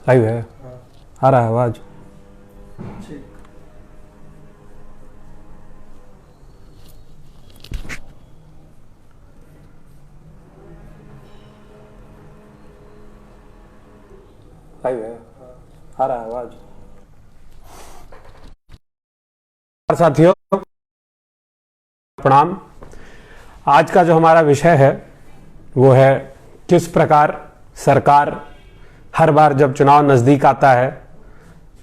Live है, आ रहा है आवाज। लाइव है, आ रहा है आवाज। साथियों प्रणाम। आज का जो हमारा विषय है वो है किस प्रकार सरकार हर बार जब चुनाव नज़दीक आता है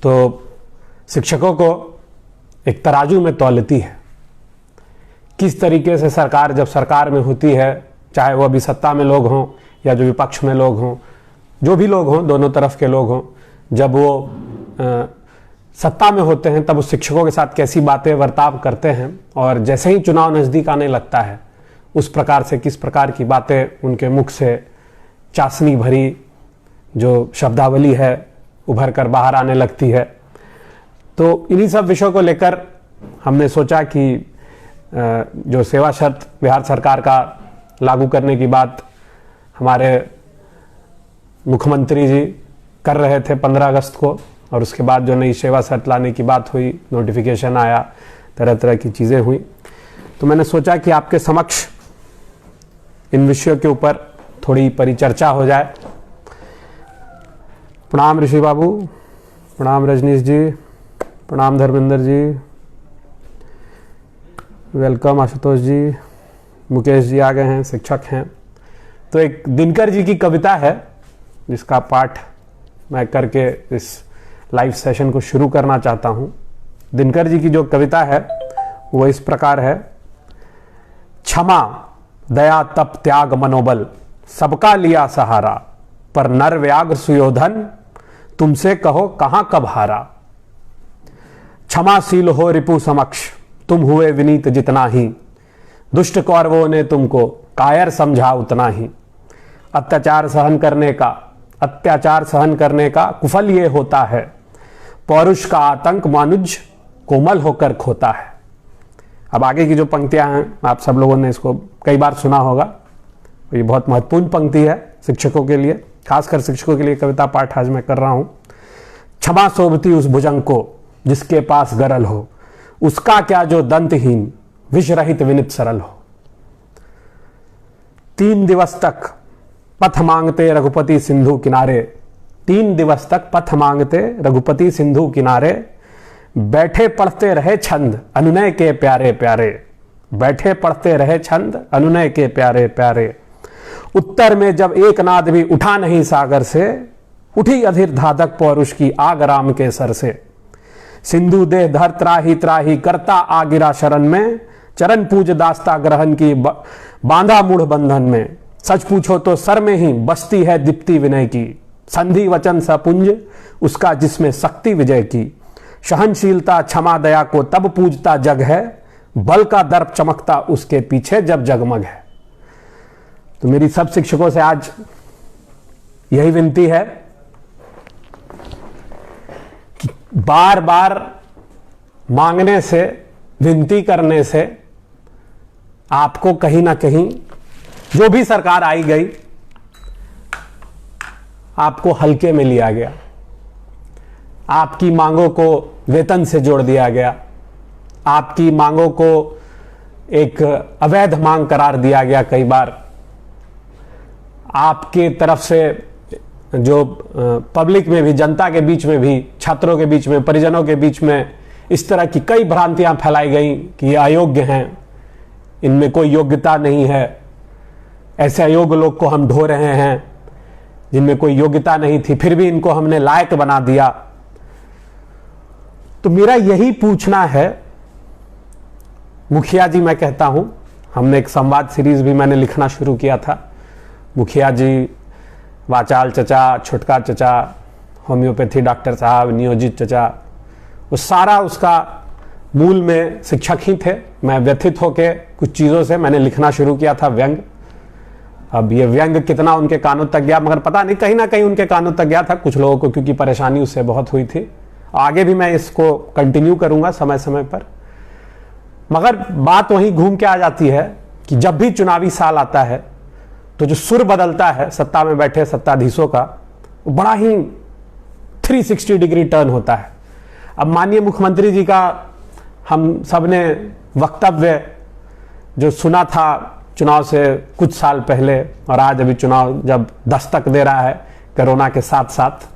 तो शिक्षकों को एक तराजू में तौलती है। किस तरीके से सरकार जब सरकार में होती है, चाहे वो अभी सत्ता में लोग हों या जो विपक्ष में लोग हों, जो भी लोग हों, दोनों तरफ के लोग हों, जब वो सत्ता में होते हैं तब उस शिक्षकों के साथ कैसी बातें बर्ताव करते हैं, और जैसे ही चुनाव नज़दीक आने लगता है उस प्रकार से किस प्रकार की बातें उनके मुख से चाशनी भरी जो शब्दावली है उभर कर बाहर आने लगती है। तो इन्हीं सब विषयों को लेकर हमने सोचा कि जो सेवा शर्त बिहार सरकार का लागू करने की बात हमारे मुख्यमंत्री जी कर रहे थे 15 अगस्त को, और उसके बाद जो नई सेवा शर्त लाने की बात हुई, नोटिफिकेशन आया, तरह तरह की चीज़ें हुई, तो मैंने सोचा कि आपके समक्ष इन विषयों के ऊपर थोड़ी परिचर्चा हो जाए। प्रणाम ऋषि बाबू, प्रणाम रजनीश जी, प्रणाम धर्मेंद्र जी, वेलकम आशुतोष जी, मुकेश जी आ गए हैं, शिक्षक हैं। तो एक दिनकर जी की कविता है जिसका पाठ मैं करके इस लाइव सेशन को शुरू करना चाहता हूँ। दिनकर जी की जो कविता है वो इस प्रकार है। क्षमा दया तप त्याग मनोबल सबका लिया सहारा, पर नर व्याघ्र सुयोधन तुमसे कहो कहां कब हारा। क्षमाशील हो रिपु समक्ष तुम हुए विनीत जितना ही, दुष्ट कौरवों ने तुमको कायर समझा उतना ही। अत्याचार सहन करने का कुफल ये होता है, पौरुष का आतंक मानुज कोमल होकर खोता है। अब आगे की जो पंक्तियां हैं आप सब लोगों ने इसको कई बार सुना होगा, ये बहुत महत्वपूर्ण पंक्ति है शिक्षकों के लिए, खासकर शिक्षकों के लिए कविता पाठ आज मैं कर रहा हूं। क्षमा शोभती उस भुजंग को जिसके पास गरल हो, उसका क्या जो दंतहीन विष रहित विनित सरल हो। 3 दिवस तक पथ मांगते रघुपति सिंधु किनारे, 3 दिवस तक पथ मांगते रघुपति सिंधु किनारे, बैठे पढ़ते रहे छंद अनुनय के प्यारे प्यारे, बैठे पढ़ते रहे छंद अनुनय के प्यारे प्यारे। उत्तर में जब एक नाद भी उठा नहीं सागर से, उठी अधीर धाधक पौरुष की आग राम के सर से। सिंधु देह धर त्राही त्राही करता आ गिरा शरण में, चरण पूज दास्ता ग्रहण की बांधा मूढ़ बंधन में। सच पूछो तो सर में ही बसती है दीप्ति विनय की, संधि वचन सपुंज उसका जिसमें शक्ति विजय की। सहनशीलता क्षमा दया को तब पूजता जग है, बल का दर्प चमकता उसके पीछे जब जगमग है। तो मेरी सब शिक्षकों से आज यही विनती है कि बार बार मांगने से, विनती करने से आपको कहीं ना कहीं जो भी सरकार आई गई आपको हल्के में लिया गया, आपकी मांगों को वेतन से जोड़ दिया गया, आपकी मांगों को एक अवैध मांग करार दिया गया। कई बार आपके तरफ से जो पब्लिक में भी, जनता के बीच में भी, छात्रों के बीच में, परिजनों के बीच में इस तरह की कई भ्रांतियां फैलाई गई कि ये अयोग्य हैं, इनमें कोई योग्यता नहीं है, ऐसे अयोग्य लोग को हम ढो रहे हैं जिनमें कोई योग्यता नहीं थी, फिर भी इनको हमने लायक बना दिया। तो मेरा यही पूछना है, मुखिया जी मैं कहता हूं, हमने एक संवाद सीरीज भी मैंने लिखना शुरू किया था, मुखिया जी, वाचाल चचा, छोटका चचा, होम्योपैथी डॉक्टर साहब, नियोजित चचा, वो सारा उसका मूल में शिक्षक ही थे। मैं व्यथित होकर कुछ चीज़ों से मैंने लिखना शुरू किया था व्यंग। अब ये व्यंग कितना उनके कानों तक गया मगर पता नहीं, कहीं ना कहीं उनके कानों तक गया था कुछ लोगों को, क्योंकि परेशानी उससे बहुत हुई थी। आगे भी मैं इसको कंटिन्यू करूंगा समय समय पर। मगर बात वहीं घूम के आ जाती है कि जब भी चुनावी साल आता है तो जो सुर बदलता है सत्ता में बैठे सत्ताधीशों का, वो बड़ा ही 360 डिग्री टर्न होता है। अब माननीय मुख्यमंत्री जी का हम सब ने वक्तव्य जो सुना था चुनाव से कुछ साल पहले, और आज अभी चुनाव जब दस्तक दे रहा है कोरोना के साथ साथ,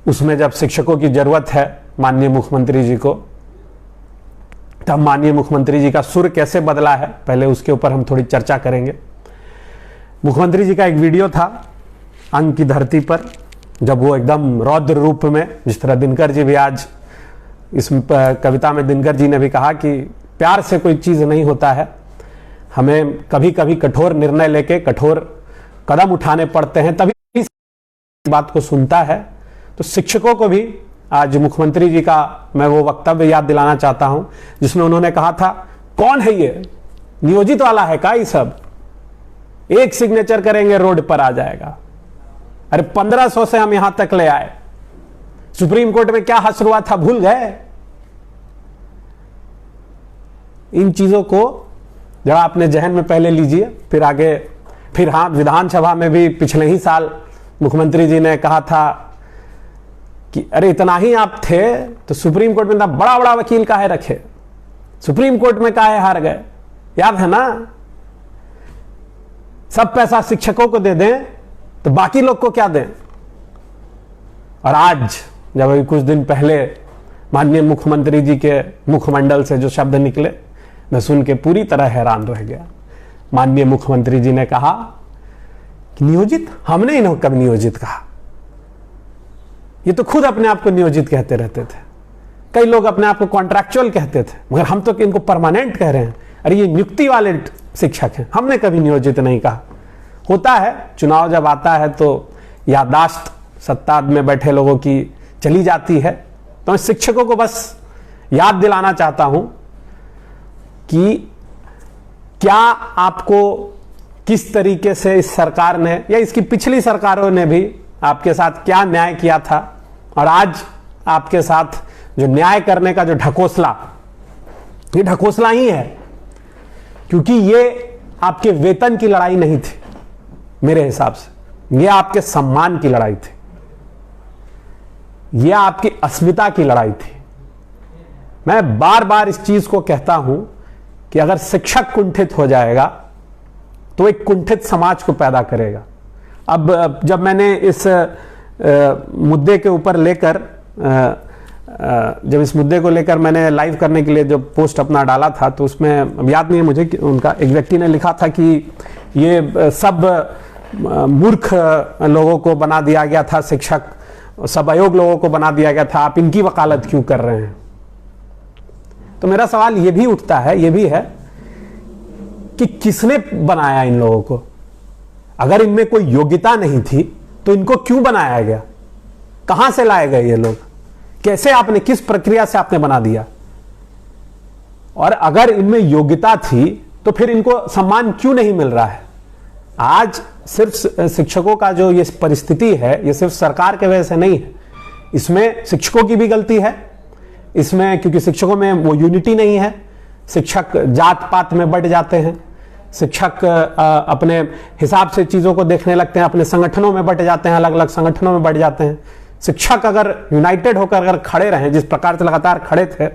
उसमें जब शिक्षकों की जरूरत है माननीय मुख्यमंत्री जी को, तब माननीय मुख्यमंत्री जी का सुर कैसे बदला है, पहले उसके ऊपर हम थोड़ी चर्चा करेंगे। मुख्यमंत्री जी का एक वीडियो था अंक की धरती पर, जब वो एकदम रौद्र रूप में, जिस तरह दिनकर जी भी आज इस कविता में दिनकर जी ने भी कहा कि प्यार से कोई चीज नहीं होता है, हमें कभी कभी कठोर निर्णय लेके कठोर कदम उठाने पड़ते हैं, तभी बात को सुनता है। तो शिक्षकों को भी आज मुख्यमंत्री जी का मैं वो वक्तव्य याद दिलाना चाहता हूं, जिसमें उन्होंने कहा था, कौन है ये, नियोजित वाला है का ये सब, एक सिग्नेचर करेंगे रोड पर आ जाएगा। अरे 1500 से हम यहां तक ले आए, सुप्रीम कोर्ट में क्या हश्र हुआ था भूल गए। इन चीजों को जरा अपने जहन में पहले लीजिए, फिर आगे। फिर हाँ, विधानसभा में भी पिछले ही साल मुख्यमंत्री जी ने कहा था कि अरे इतना ही आप थे तो सुप्रीम कोर्ट में इतना बड़ा बड़ा वकील काहे रखे, सुप्रीम कोर्ट में काहे हार गए, याद है ना। सब पैसा शिक्षकों को दे दें तो बाकी लोग को क्या दें। और आज जब अभी कुछ दिन पहले माननीय मुख्यमंत्री जी के मुखमंडल से जो शब्द निकले, मैं सुन के पूरी तरह हैरान रह गया। माननीय मुख्यमंत्री जी ने कहा कि नियोजित, हमने इन्हें कब नियोजित कहा, ये तो खुद अपने आप को नियोजित कहते रहते थे। कई लोग अपने आप को कॉन्ट्रैक्चुअल कहते थे, मगर हम तो इनको परमानेंट कह रहे हैं। अरे ये नियुक्ति वाले शिक्षक हैं, हमने कभी नियोजित नहीं कहा। होता है, चुनाव जब आता है तो याददाश्त सत्ता में बैठे लोगों की चली जाती है। तो मैं शिक्षकों को बस याद दिलाना चाहता हूं कि क्या आपको किस तरीके से इस सरकार ने या इसकी पिछली सरकारों ने भी आपके साथ क्या न्याय किया था, और आज आपके साथ जो न्याय करने का जो ढकोसला, ये ढकोसला ही है। क्योंकि ये आपके वेतन की लड़ाई नहीं थी, मेरे हिसाब से ये आपके सम्मान की लड़ाई थी, ये आपकी अस्मिता की लड़ाई थी। मैं बार बार इस चीज को कहता हूं कि अगर शिक्षक कुंठित हो जाएगा तो एक कुंठित समाज को पैदा करेगा। अब जब मैंने इस मुद्दे के ऊपर लेकर जब इस मुद्दे को लेकर मैंने लाइव करने के लिए जो पोस्ट अपना डाला था, तो उसमें अब याद नहीं है मुझे कि उनका एक व्यक्ति ने लिखा था कि ये सब मूर्ख लोगों को बना दिया गया था, शिक्षक सब अयोग्य लोगों को बना दिया गया था, आप इनकी वकालत क्यों कर रहे हैं। तो मेरा सवाल ये भी उठता है, ये भी है कि किसने बनाया इन लोगों को। अगर इनमें कोई योग्यता नहीं थी तो इनको क्यों बनाया गया, कहां से लाए गए ये लोग, कैसे आपने, किस प्रक्रिया से आपने बना दिया। और अगर इनमें योग्यता थी तो फिर इनको सम्मान क्यों नहीं मिल रहा है। आज सिर्फ शिक्षकों का जो ये परिस्थिति है, ये सिर्फ सरकार के वजह से नहीं है, इसमें शिक्षकों की भी गलती है इसमें, क्योंकि शिक्षकों में वो यूनिटी नहीं है। शिक्षक जात पात में बंट जाते हैं, शिक्षक अपने हिसाब से चीजों को देखने लगते हैं, अपने संगठनों में बंट जाते हैं, अलग अलग संगठनों में बंट जाते हैं। शिक्षक अगर यूनाइटेड होकर अगर खड़े रहें, जिस प्रकार से लगातार खड़े थे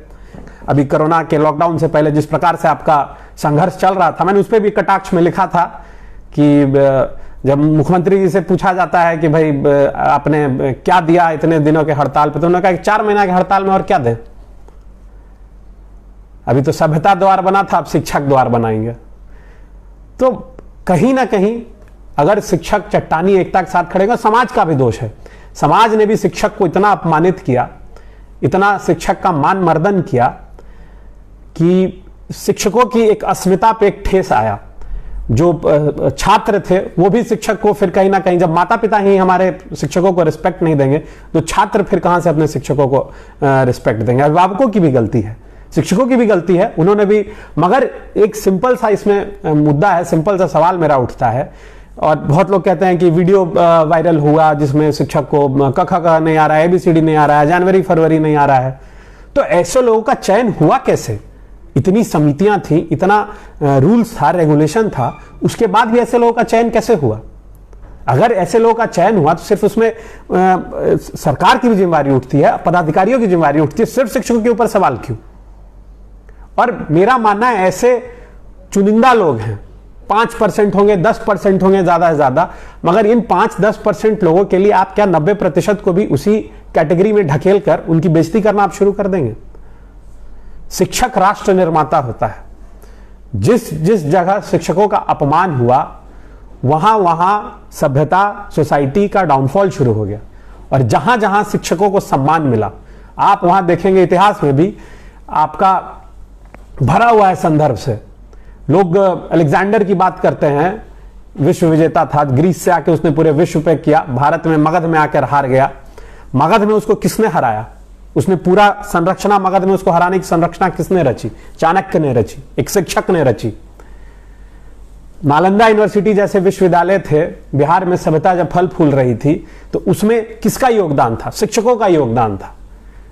अभी कोरोना के लॉकडाउन से पहले, जिस प्रकार से आपका संघर्ष चल रहा था, मैंने उस पर भी कटाक्ष में लिखा था कि जब मुख्यमंत्री जी से पूछा जाता है कि भाई आपने क्या दिया इतने दिनों के हड़ताल पे, तो उन्होंने कहा कि 4 महीना के हड़ताल में और क्या दें, अभी तो सभ्यता द्वार बना था, अब शिक्षक द्वार बनाएंगे। तो कहीं ना कहीं अगर शिक्षक चट्टानी एकता के साथ खड़ेगा, समाज का भी दोष है। समाज ने भी शिक्षक को इतना अपमानित किया, इतना शिक्षक का मान मर्दन किया कि शिक्षकों की एक अस्मिता पे एक ठेस आया। जो छात्र थे वो भी शिक्षक को फिर कहीं ना कहीं, जब माता पिता ही हमारे शिक्षकों को रिस्पेक्ट नहीं देंगे तो छात्र फिर कहां से अपने शिक्षकों को रिस्पेक्ट देंगे। अभिभावकों की भी गलती है, शिक्षकों की भी गलती है, उन्होंने भी। मगर एक सिंपल सा इसमें मुद्दा है, सिंपल सा सवाल मेरा उठता है, और बहुत लोग कहते हैं कि वीडियो वायरल हुआ जिसमें शिक्षक को क ख नहीं आ रहा है, ABCD नहीं आ रहा है, जनवरी फरवरी नहीं आ रहा है। तो ऐसे लोगों का चयन हुआ कैसे? इतनी समितियां थी, इतना रूल्स था, रेगुलेशन था, उसके बाद भी ऐसे लोगों का चयन कैसे हुआ? अगर ऐसे लोगों का चयन हुआ तो सिर्फ उसमें सरकार की भी जिम्मेदारी उठती है, पदाधिकारियों की जिम्मेदारी उठती है, सिर्फ शिक्षकों के ऊपर सवाल क्यों? और मेरा मानना है ऐसे चुनिंदा लोग हैं, 5% होंगे, 10% होंगे ज्यादा से ज्यादा, मगर इन 5-10% लोगों के लिए आप क्या 90% को भी उसी कैटेगरी में ढकेल कर उनकी बेइज्जती करना आप शुरू कर देंगे? शिक्षक राष्ट्र निर्माता होता है। जिस जिस जगह शिक्षकों का अपमान हुआ वहां वहां सभ्यता, सोसाइटी का डाउनफॉल शुरू हो गया। और जहां जहां शिक्षकों को सम्मान मिला, आप वहां देखेंगे इतिहास में भी आपका भरा हुआ है संदर्भ से। लोग अलेक्जेंडर की बात करते हैं, विश्व विजेता था, ग्रीस से आके उसने पूरे विश्व पे किया, भारत में मगध में आकर हार गया। मगध में उसको किसने हराया? उसने पूरा संरचना, मगध में उसको हराने की संरचना किसने रची? चाणक्य ने रची, एक शिक्षक ने रची। नालंदा यूनिवर्सिटी जैसे विश्वविद्यालय थे, बिहार में सभ्यता जब फल फूल रही थी तो उसमें किसका योगदान था? शिक्षकों का योगदान था।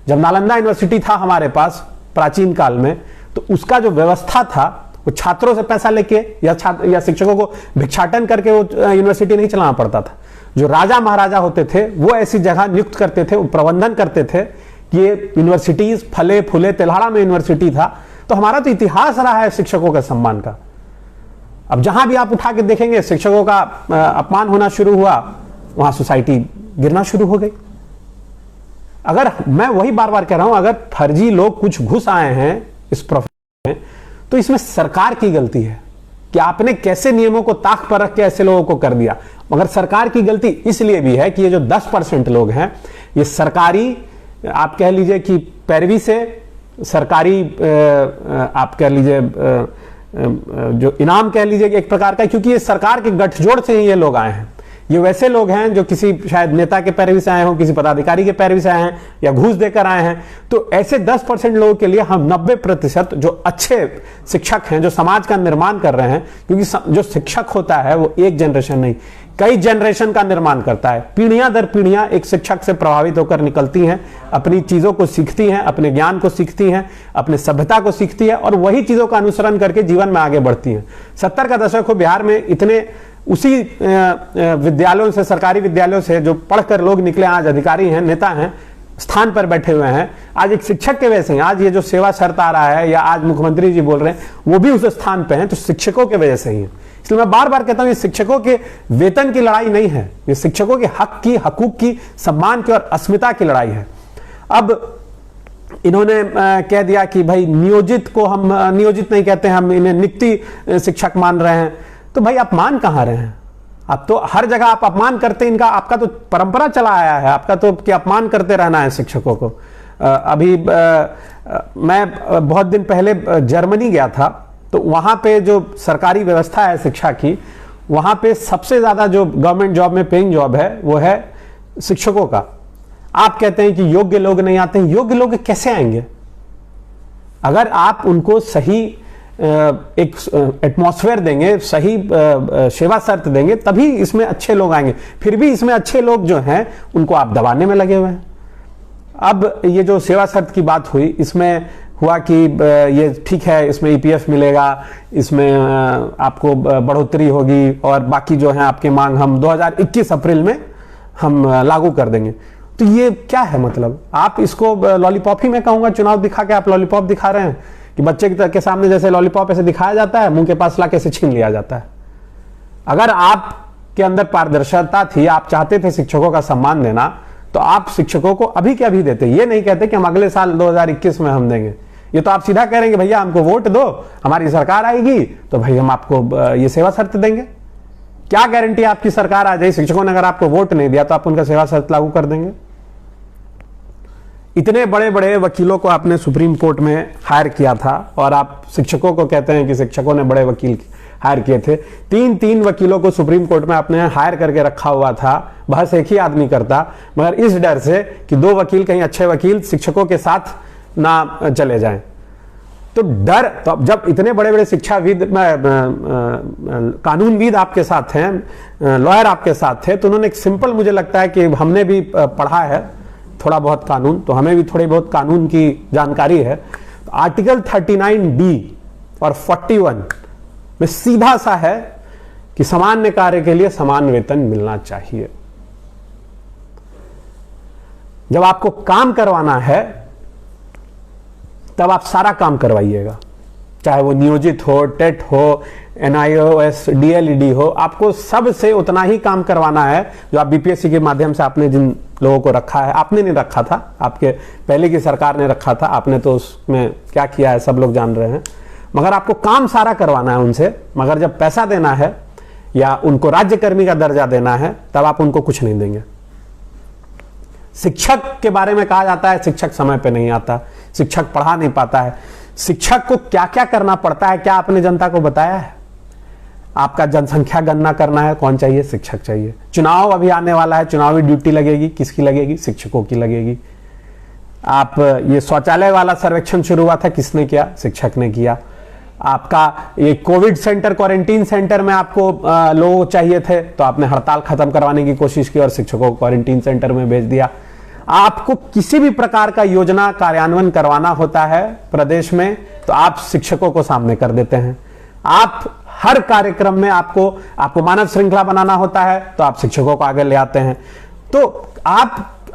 जब नालंदा यूनिवर्सिटी था हमारे पास प्राचीन काल में, तो उसका जो व्यवस्था था वो छात्रों से पैसा लेके या शिक्षकों को भिक्षाटन करके वो यूनिवर्सिटी नहीं चलाना पड़ता था। जो राजा महाराजा होते थे वो ऐसी जगह नियुक्त करते थे, वो प्रबंधन करते थे कि ये यूनिवर्सिटीज फले फूले। तेल्हाड़ा में यूनिवर्सिटी था, तो हमारा तो इतिहास रहा है शिक्षकों के सम्मान का। अब जहां भी आप उठा के देखेंगे शिक्षकों का अपमान होना शुरू हुआ, वहां सोसाइटी गिरना शुरू हो गई। अगर मैं वही बार बार कह रहा हूं, अगर फर्जी लोग कुछ घुस आए हैं इस प्रोफेशन में, तो इसमें सरकार की गलती है कि आपने कैसे नियमों को ताक पर रख के ऐसे लोगों को कर दिया। मगर सरकार की गलती इसलिए भी है कि ये जो 10% लोग हैं, ये सरकारी, आप कह लीजिए कि पैरवी से, सरकारी आप कह लीजिए जो इनाम कह लीजिए एक प्रकार का, क्योंकि ये सरकार के गठजोड़ से ही ये लोग आए हैं। ये वैसे लोग हैं जो किसी शायद नेता के पैरवी से आए हों, किसी पदाधिकारी के पैरवी से आए हैं, या घूस देकर आए हैं। तो ऐसे 10% लोगों के लिए हम 90% जो अच्छे शिक्षक हैं, जो समाज का निर्माण कर रहे हैं, क्योंकि जो शिक्षक होता है वो एक जनरेशन नहीं, कई जनरेशन का निर्माण करता है। पीढ़ियां दर पीढ़ियां एक शिक्षक से प्रभावित होकर निकलती हैं, अपनी चीजों को सीखती हैं, अपने ज्ञान को सीखती हैं, अपने सभ्यता को सीखती है, और वही चीजों का अनुसरण करके जीवन में आगे बढ़ती हैं। 70 का दशक हो, बिहार में इतने उसी विद्यालयों से, सरकारी विद्यालयों से जो पढ़कर लोग निकले, आज अधिकारी हैं, नेता हैं, स्थान पर बैठे हुए हैं, आज एक शिक्षक के वजह से। आज ये जो सेवा शर्त आ रहा है, या आज मुख्यमंत्री जी बोल रहे हैं, वो भी उस स्थान पे हैं तो शिक्षकों के वजह से ही है। इसलिए मैं बार बार कहता हूं, ये शिक्षकों के वेतन की लड़ाई नहीं है, ये शिक्षकों के हक की, हकूक की, सम्मान की और अस्मिता की लड़ाई है। अब इन्होंने कह दिया कि भाई नियोजित को हम नियोजित नहीं कहते, हम इन्हें नियुक्ति शिक्षक मान रहे हैं। तो भाई आप मान कहां रहे हैं? आप तो हर जगह आप अपमान करते, इनका आपका तो परंपरा चला आया है, आपका तो कि अपमान करते रहना है शिक्षकों को। अभी मैं बहुत दिन पहले जर्मनी गया था, तो वहां पे जो सरकारी व्यवस्था है शिक्षा की, वहां पे सबसे ज्यादा जो गवर्नमेंट जॉब में पेइंग जॉब है वो है शिक्षकों का। आप कहते हैं कि योग्य लोग नहीं आते हैं, योग्य लोग कैसे आएंगे? अगर आप उनको सही एक एटमॉस्फेयर देंगे, सही सेवा शर्त देंगे, तभी इसमें अच्छे लोग आएंगे। फिर भी इसमें अच्छे लोग जो हैं उनको आप दबाने में लगे हुए हैं। अब ये जो सेवा शर्त की बात हुई, इसमें हुआ कि ये ठीक है, इसमें ईपीएफ मिलेगा, इसमें आपको बढ़ोतरी होगी, और बाकी जो है आपके मांग हम 2021 अप्रैल में हम लागू कर देंगे। तो ये क्या है? मतलब आप इसको लॉलीपॉप ही मैं कहूंगा, चुनाव दिखा के आप लॉलीपॉप दिखा रहे हैं कि बच्चे के सामने जैसे लॉलीपॉप ऐसे दिखाया जाता है, मुंह के पास लाके ऐसे छीन लिया जाता है। अगर आपके अंदर पारदर्शिता थी, आप चाहते थे शिक्षकों का सम्मान देना, तो आप शिक्षकों को अभी के अभी देते। ये नहीं कहते कि हम अगले साल 2021 में हम देंगे। ये तो आप सीधा कह रहे हैं कि भैया हमको वोट दो, हमारी सरकार आएगी तो भाई हम आपको ये सेवा शर्त देंगे। क्या गारंटी आपकी सरकार आ जाए? शिक्षकों ने अगर आपको वोट नहीं दिया तो आप उनका सेवा शर्त लागू कर देंगे? इतने बड़े बड़े वकीलों को आपने सुप्रीम कोर्ट में हायर किया था, और आप शिक्षकों को कहते हैं कि शिक्षकों ने बड़े वकील हायर किए थे। 3 वकीलों को सुप्रीम कोर्ट में आपने हायर करके रखा हुआ था। बहस एक ही आदमी करता, मगर इस डर से कि 2 वकील, कहीं अच्छे वकील शिक्षकों के साथ ना चले जाएं। तो डर, तो जब इतने बड़े बड़े शिक्षाविद, कानूनविद आपके साथ हैं, लॉयर आपके साथ थे, तो उन्होंने एक सिंपल, मुझे लगता है कि हमने भी पढ़ा है थोड़ा बहुत कानून, तो हमें भी थोड़ी बहुत कानून की जानकारी है। तो आर्टिकल 39D और 41 में सीधा सा है कि सामान्य कार्य के लिए समान वेतन मिलना चाहिए। जब आपको काम करवाना है तब आप सारा काम करवाइएगा, चाहे वो नियोजित हो, टेट हो, NIOS, DLED हो, आपको सबसे उतना ही काम करवाना है जो आप BPSC के माध्यम से आपने जिन लोगों को रखा है। आपने नहीं रखा था, आपके पहले की सरकार ने रखा था, आपने तो उसमें क्या किया है सब लोग जान रहे हैं, मगर आपको काम सारा करवाना है उनसे। मगर जब पैसा देना है या उनको राज्यकर्मी का दर्जा देना है तब आप उनको कुछ नहीं देंगे। शिक्षक के बारे में कहा जाता है शिक्षक समय पे नहीं आता, शिक्षक पढ़ा नहीं पाता है। शिक्षक को क्या क्या करना पड़ता है, क्या आपने जनता को बताया है? आपका जनसंख्या गणना करना है, कौन चाहिए? शिक्षक चाहिए। चुनाव अभी आने वाला है, चुनावी ड्यूटी लगेगी, किसकी लगेगी? शिक्षकों की लगेगी। आप ये शौचालय वाला सर्वेक्षण शुरू हुआ था, किसने किया? शिक्षक ने किया। आपका ये कोविड सेंटर, क्वारंटीन सेंटर में आपको लोग चाहिए थे तो आपने हड़ताल खत्म करवाने की कोशिश की और शिक्षकों को क्वारंटीन सेंटर में भेज दिया। आपको किसी भी प्रकार का योजना कार्यान्वयन करवाना होता है प्रदेश में तो आप शिक्षकों को सामने कर देते हैं। आप हर कार्यक्रम में आपको मानव श्रृंखला बनाना होता है तो आप शिक्षकों को आगे ले आते हैं। तो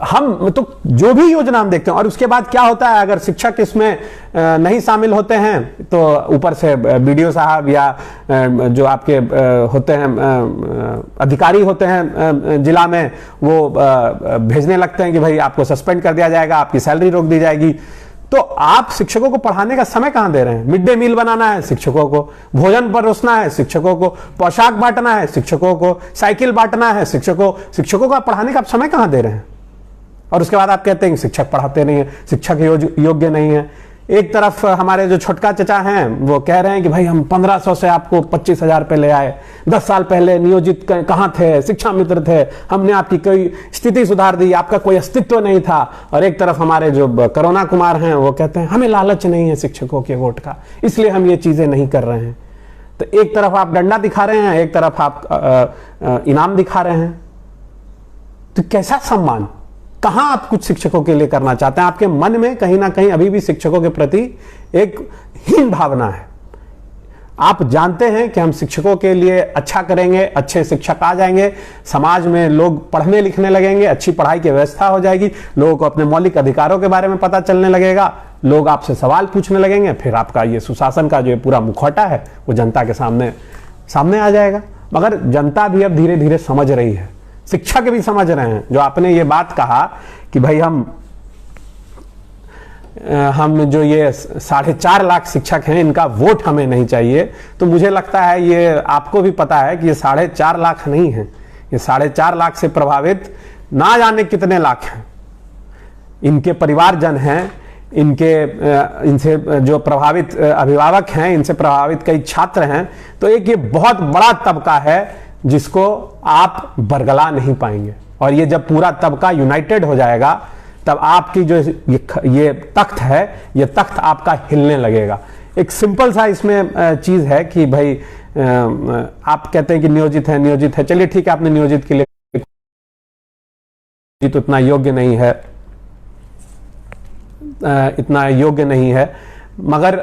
हम तो जो भी योजना हम देखते हैं, और उसके बाद क्या होता है, अगर शिक्षक इसमें नहीं शामिल होते हैं तो ऊपर से BDO साहब या जो आपके होते हैं अधिकारी होते हैं जिला में, वो भेजने लगते हैं कि भाई आपको सस्पेंड कर दिया जाएगा, आपकी सैलरी रोक दी जाएगी। तो आप शिक्षकों को पढ़ाने का समय कहां दे रहे हैं? मिड डे मील बनाना है शिक्षकों को, भोजन परोसना है शिक्षकों को, पोशाक बांटना है शिक्षकों को, साइकिल बांटना है शिक्षकों को आप पढ़ाने का आप समय कहां दे रहे हैं? और उसके बाद आप कहते हैं शिक्षक पढ़ाते नहीं है, शिक्षक योग्य नहीं है। एक तरफ हमारे जो छोटका चचा हैं वो कह रहे हैं कि भाई हम 1500 से आपको 25,000 पे ले आए, 10 साल पहले नियोजित कहां थे, शिक्षा मित्र थे, हमने आपकी कोई स्थिति सुधार दी, आपका कोई अस्तित्व नहीं था। और एक तरफ हमारे जो करुणा कुमार हैं वो कहते हैं हमें लालच नहीं है शिक्षकों के वोट का, इसलिए हम ये चीजें नहीं कर रहे हैं। तो एक तरफ आप डंडा दिखा रहे हैं, एक तरफ आप इनाम दिखा रहे हैं। तो कैसा सम्मान, कहां आप कुछ शिक्षकों के लिए करना चाहते हैं? आपके मन में कहीं ना कहीं अभी भी शिक्षकों के प्रति एक हीन भावना है। आप जानते हैं कि हम शिक्षकों के लिए अच्छा करेंगे, अच्छे शिक्षक आ जाएंगे, समाज में लोग पढ़ने लिखने लगेंगे, अच्छी पढ़ाई की व्यवस्था हो जाएगी, लोगों को अपने मौलिक अधिकारों के बारे में पता चलने लगेगा, लोग आपसे सवाल पूछने लगेंगे, फिर आपका ये सुशासन का जो पूरा मुखौटा है वो जनता के सामने आ जाएगा। मगर जनता भी अब धीरे धीरे समझ रही है, शिक्षक भी समझ रहे हैं। जो आपने ये बात कहा कि भाई हम जो ये 4.5 लाख शिक्षक हैं इनका वोट हमें नहीं चाहिए, तो मुझे लगता है ये आपको भी पता है कि ये 4.5 लाख नहीं है, ये 4.5 लाख से प्रभावित ना जाने कितने लाख हैं। इनके परिवारजन हैं, इनसे जो प्रभावित अभिभावक हैं, इनसे प्रभावित कई छात्र हैं। तो एक ये बहुत बड़ा तबका है जिसको आप बरगला नहीं पाएंगे। और ये जब पूरा तबका यूनाइटेड हो जाएगा तब आपकी जो ये तख्त है, ये तख्त आपका हिलने लगेगा। एक सिंपल सा इसमें चीज है कि भाई आप कहते हैं कि नियोजित है, चलिए ठीक है, आपने नियोजित के लिए तो इतना योग्य नहीं है, मगर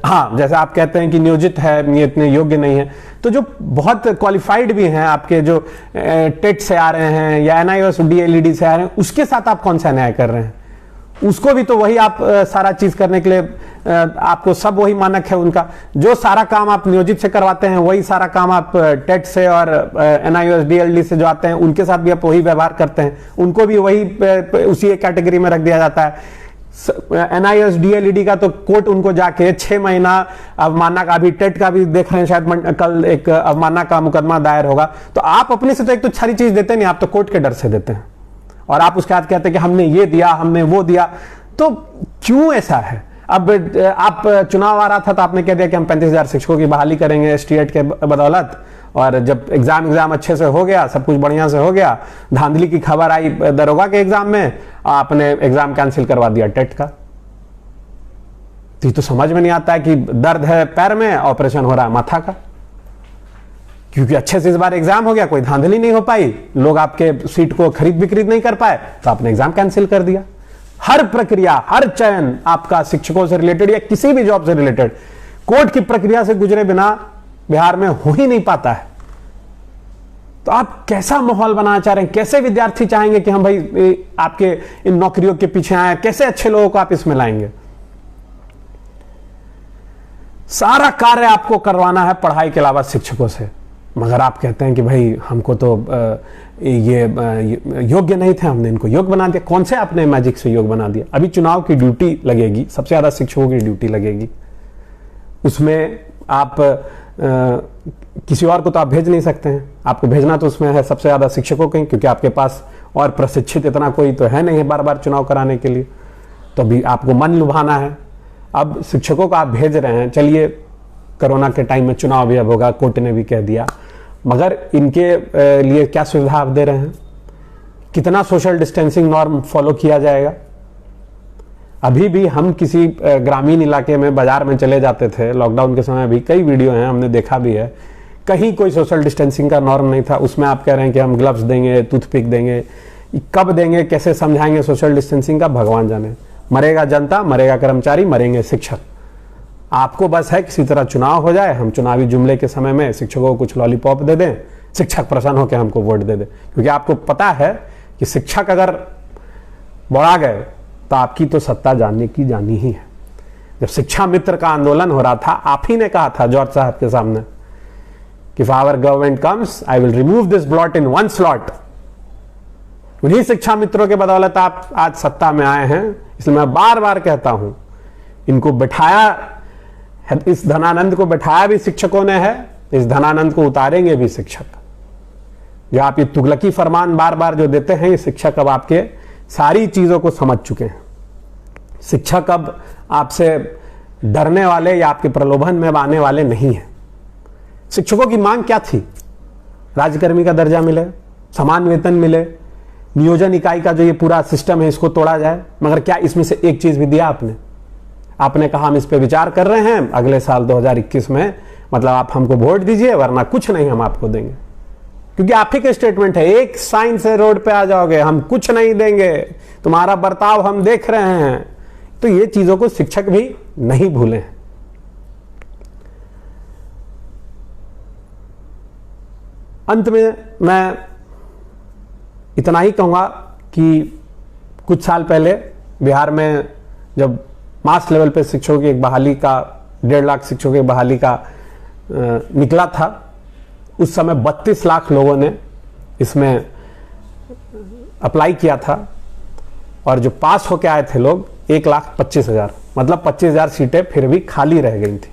हाँ, जैसे आप कहते हैं कि नियोजित है, ये इतने योग्य नहीं है, तो जो बहुत क्वालिफाइड भी हैं आपके, जो टेट से आ रहे हैं या NIOS DLED से आ रहे हैं, उसके साथ आप कौन सा न्याय कर रहे हैं? उसको भी तो वही आप सारा चीज करने के लिए आपको सब वही मानक है उनका। जो सारा काम आप नियोजित से करवाते हैं वही सारा काम आप टेट से और NIOS DLED से जो आते हैं उनके साथ भी आप वही व्यवहार करते हैं, उनको भी वही उसी कैटेगरी में रख दिया जाता है। NIOS DLED का तो कोर्ट उनको जाके 6 महीना अवमानना का, अभी टेट का भी देख रहे हैं, शायद कल एक अवमानना का मुकदमा दायर होगा। तो आप अपने से तो एक तो सारी चीज देते नहीं, आप तो कोर्ट के डर से देते हैं, और आप उसके बाद कहते हैं कि हमने ये दिया, हमने वो दिया। तो क्यों ऐसा है? अब आप चुनाव आ रहा था तो आपने कह दिया कि हम 35,000 शिक्षकों की बहाली करेंगे STET के बदौलत, और जब एग्जाम अच्छे से हो गया, सब कुछ बढ़िया से हो गया, धांधली की खबर आई दरोगा के एग्जाम में, आपने एग्जाम कैंसिल करवा दिया टेट का। तो समझ में नहीं आता है कि दर्द है पैर में, ऑपरेशन हो रहा है माथा का, क्योंकि अच्छे से इस बार एग्जाम हो गया, कोई धांधली नहीं हो पाई, लोग आपके सीट को खरीद बिक्री नहीं कर पाए, तो आपने एग्जाम कैंसिल कर दिया। हर प्रक्रिया, हर चयन आपका शिक्षकों से रिलेटेड या किसी भी जॉब से रिलेटेड, कोर्ट की प्रक्रिया से गुजरे बिना बिहार में हो ही नहीं पाता है। तो आप कैसा माहौल बनाना चाह रहे हैं? कैसे विद्यार्थी चाहेंगे कि हम भाई आपके इन नौकरियों के पीछे आए? कैसे अच्छे लोगों को आप इसमें लाएंगे? सारा कार्य आपको करवाना है पढ़ाई के अलावा शिक्षकों से, मगर आप कहते हैं कि भाई हमको तो ये योग्य नहीं थे, हमने इनको योग्य बना दिया। कौन से आपने मैजिक से योग्य बना दिया? अभी चुनाव की ड्यूटी लगेगी, सबसे ज्यादा शिक्षकों की ड्यूटी लगेगी, उसमें आप किसी और को तो आप भेज नहीं सकते हैं। आपको भेजना तो उसमें है सबसे ज्यादा शिक्षकों को ही, क्योंकि आपके पास और प्रशिक्षित इतना कोई तो है नहीं है बार बार चुनाव कराने के लिए। तो अभी आपको मन लुभाना है। अब शिक्षकों को आप भेज रहे हैं, चलिए कोरोना के टाइम में चुनाव भी अब होगा, कोर्ट ने भी कह दिया, मगर इनके लिए क्या सुविधा आप दे रहे हैं? कितना सोशल डिस्टेंसिंग नॉर्म फॉलो किया जाएगा? अभी भी हम किसी ग्रामीण इलाके में बाजार में चले जाते थे लॉकडाउन के समय, भी कई वीडियो हैं, हमने देखा भी है, कहीं कोई सोशल डिस्टेंसिंग का नॉर्म नहीं था। उसमें आप कह रहे हैं कि हम ग्लव्स देंगे, टूथपिक देंगे, कब देंगे, कैसे समझाएंगे सोशल डिस्टेंसिंग का, भगवान जाने। मरेगा जनता, मरेगा कर्मचारी, मरेंगे शिक्षक। आपको बस है किसी तरह चुनाव हो जाए, हम चुनावी जुमले के समय में शिक्षकों को कुछ लॉलीपॉप दे दें, शिक्षक प्रसन्न होकर हमको वोट दे दें। क्योंकि आपको पता है कि शिक्षक अगर बढ़ा गए तो आपकी तो सत्ता जानने की जानी ही है। जब शिक्षा मित्र का आंदोलन हो रहा था, आप ही ने कहा था जॉर्ज साहब के सामने कि our government comes I will remove this blot in one slot. उन्हीं शिक्षा मित्रों के बदौलत आप आज सत्ता में आए हैं। इसलिए मैं बार बार कहता हूं, इनको बिठाया, इस धनानंद को बिठाया भी शिक्षकों ने है, इस धनानंद को उतारेंगे भी शिक्षक। जो आप ये तुगलकी फरमान बार बार जो देते हैं, ये शिक्षक अब आपके सारी चीजों को समझ चुके हैं। शिक्षक अब आपसे डरने वाले या आपके प्रलोभन में आने वाले नहीं हैं। शिक्षकों की मांग क्या थी? राज्यकर्मी का दर्जा मिले, समान वेतन मिले, नियोजन इकाई का जो ये पूरा सिस्टम है इसको तोड़ा जाए। मगर क्या इसमें से एक चीज भी दिया आपने? आपने कहा हम इस पे विचार कर रहे हैं, अगले साल 2021 में, मतलब आप हमको वोट दीजिए वरना कुछ नहीं हम आपको देंगे। क्योंकि आप ही का स्टेटमेंट है, एक साइन से रोड पे आ जाओगे, हम कुछ नहीं देंगे, तुम्हारा बर्ताव हम देख रहे हैं। तो ये चीजों को शिक्षक भी नहीं भूले। अंत में मैं इतना ही कहूंगा कि कुछ साल पहले बिहार में जब मास लेवल पे शिक्षकों की एक बहाली का 1.5 लाख शिक्षकों की बहाली का निकला था, उस समय 32 लाख लोगों ने इसमें अप्लाई किया था और जो पास होके आए थे लोग 1,25,000, मतलब 25,000 सीटें फिर भी खाली रह गई थी।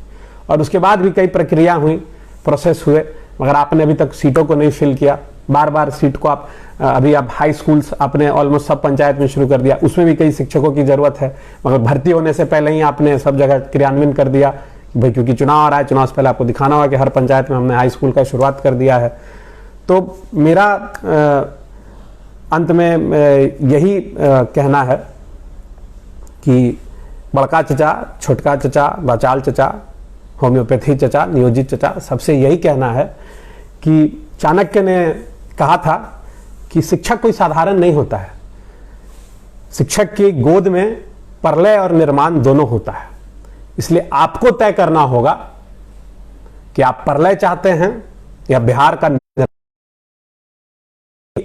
और उसके बाद भी कई प्रक्रिया हुई, प्रोसेस हुए, मगर आपने अभी तक सीटों को नहीं फिल किया। बार बार सीट को आप अभी आप हाई स्कूल्स आपने ऑलमोस्ट सब पंचायत में शुरू कर दिया, उसमें भी कई शिक्षकों की जरूरत है, मगर भर्ती होने से पहले ही आपने सब जगह क्रियान्वयन कर दिया भाई, क्योंकि चुनाव आ रहा है, चुनाव से पहले आपको दिखाना होगा कि हर पंचायत में हमने हाई स्कूल का शुरुआत कर दिया है। तो मेरा अंत में यही कहना है कि बड़का चचा, छोटका चचा, बचाल चचा, होम्योपैथी चचा, नियोजित चचा, सबसे यही कहना है कि चाणक्य ने कहा था कि शिक्षक कोई साधारण नहीं होता है। शिक्षक की गोद में प्रलय और निर्माण दोनों होता है। इसलिए आपको तय करना होगा कि आप प्रलय चाहते हैं या बिहार का।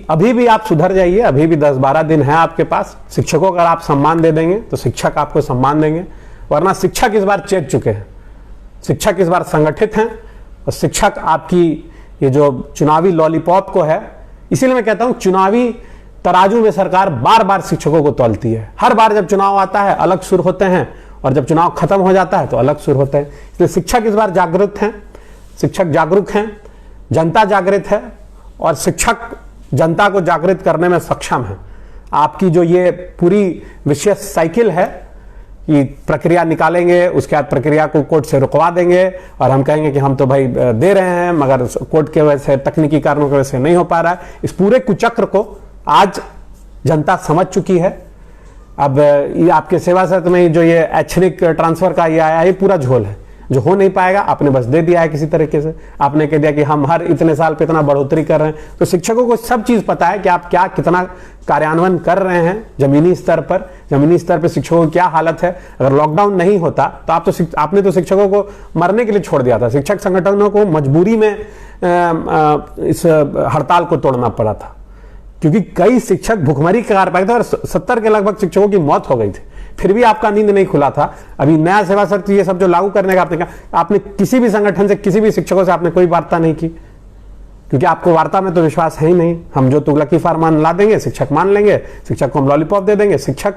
अभी भी आप सुधर जाइए, अभी भी 10-12 दिन है आपके पास। शिक्षकों को अगर आप सम्मान दे देंगे तो शिक्षक आपको सम्मान देंगे, वरना शिक्षक इस बार चेत चुके हैं, शिक्षक इस बार संगठित हैं और शिक्षक आपकी ये जो चुनावी लॉलीपॉप को है, इसीलिए मैं कहता हूं चुनावी तराजू में सरकार बार बार शिक्षकों को तौलती है। हर बार जब चुनाव आता है अलग सुर होते हैं और जब चुनाव खत्म हो जाता है तो अलग सुर होते हैं। इसलिए शिक्षक इस बार जागृत हैं, शिक्षक जागरूक हैं, जनता जागृत है और शिक्षक जनता को जागृत करने में सक्षम है। आपकी जो ये पूरी विशेष साइकिल है कि प्रक्रिया निकालेंगे, उसके बाद प्रक्रिया को कोर्ट से रुकवा देंगे और हम कहेंगे कि हम तो भाई दे रहे हैं मगर कोर्ट के वजह से, तकनीकी कारणों की वजह से नहीं हो पा रहा है। इस पूरे कुचक्र को आज जनता समझ चुकी है। अब ये आपके सेवा सत्र में जो ये ऐच्छिक ट्रांसफर का ये आया, ये पूरा झोल है। जो हो नहीं पाएगा आपने बस दे दिया है किसी तरीके से। आपने कह दिया कि हम हर इतने साल पे इतना बढ़ोतरी कर रहे हैं, तो शिक्षकों को सब चीज पता है कि आप क्या कितना कार्यान्वयन कर रहे हैं जमीनी स्तर पर। जमीनी स्तर पर शिक्षकों की क्या हालत है। अगर लॉकडाउन नहीं होता तो आपने तो शिक्षकों को मरने के लिए छोड़ दिया था। शिक्षक संगठनों को मजबूरी में इस हड़ताल को तोड़ना पड़ा था, क्योंकि कई शिक्षक भुखमरी के कार पाए थे और 70 के लगभग शिक्षकों की मौत हो गई थी। फिर भी आपका नींद नहीं खुला था। अभी नया सेवा शर्त ये सब जो लागू करने का आपने कहा, आपने किसी भी संगठन से किसी भी शिक्षकों से आपने कोई वार्ता नहीं की, क्योंकि आपको वार्ता में तो विश्वास है ही नहीं। हम जो तुगलकी फरमान ला देंगे शिक्षक मान लेंगे, शिक्षक को हम लॉलीपॉप दे देंगे। शिक्षक